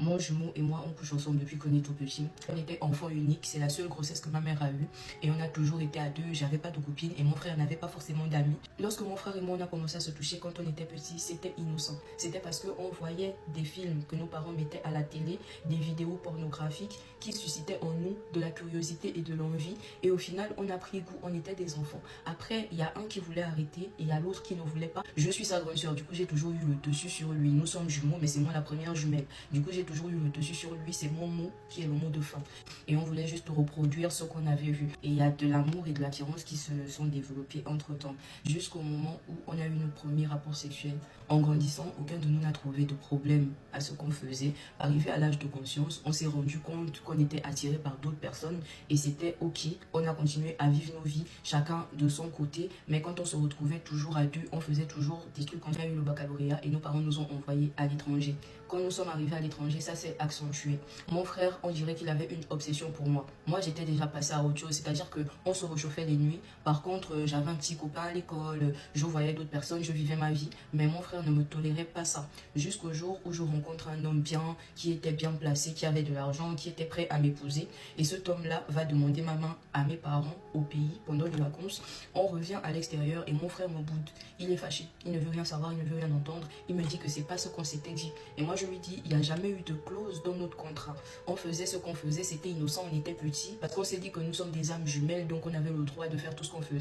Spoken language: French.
Mon jumeau et moi, on couche ensemble depuis qu'on est tout petit. On était enfant unique, c'est la seule grossesse que ma mère a eue. Et on a toujours été à deux, j'avais pas de copine et mon frère n'avait pas forcément d'amis. Lorsque mon frère et moi, on a commencé à se toucher quand on était petit, c'était innocent. C'était parce qu'on voyait des films que nos parents mettaient à la télé, des vidéos pornographiques qui suscitaient en nous de la curiosité et de l'envie. Et au final, on a pris goût, on était des enfants. Après, il y a un qui voulait arrêter et il y a l'autre qui ne voulait pas. Je suis sa grande soeur, du coup j'ai toujours eu le dessus sur lui. Nous sommes jumeaux, mais c'est moi la première jumelle. Du coup, j'ai toujours eu le dessus sur lui. C'est mon mot qui est le mot de fin. Et on voulait juste reproduire ce qu'on avait vu. Et il y a de l'amour et de l'attirance qui se sont développés entre-temps. Jusqu'au moment où on a eu notre premier rapport sexuel. En grandissant, aucun de nous n'a trouvé de problème à ce qu'on faisait. Arrivé à l'âge de conscience, on s'est rendu compte qu'on était attiré par d'autres personnes. Et c'était ok. On a continué à vivre nos vies, chacun de son côté. Mais quand on se retrouvait toujours à deux, on faisait toujours des trucs. Quand on a eu le baccalauréat et nos parents nous ont envoyés à l'étranger. Quand nous sommes arrivés à l'étranger, ça s'est accentué. Mon frère, on dirait qu'il avait une obsession pour moi. Moi, j'étais déjà passée à autre chose, c'est-à-dire qu'on se réchauffait les nuits. Par contre, j'avais un petit copain à l'école, je voyais d'autres personnes, je vivais ma vie. Mais mon frère ne me tolérait pas ça. Jusqu'au jour où je rencontre un homme bien, qui était bien placé, qui avait de l'argent, qui était prêt à m'épouser. Et cet homme-là va demander ma main à mes parents au pays pendant les vacances. On revient à l'extérieur et mon frère me boude. Il est fâché, il ne veut rien savoir, il ne veut rien entendre. Il me dit que c'est pas ce qu'on s'était dit. Et moi, je lui dis, il n'y a jamais eu de clause dans notre contrat. On faisait ce qu'on faisait, c'était innocent, on était petits, parce qu'on s'est dit que nous sommes des âmes jumelles, donc on avait le droit de faire tout ce qu'on faisait.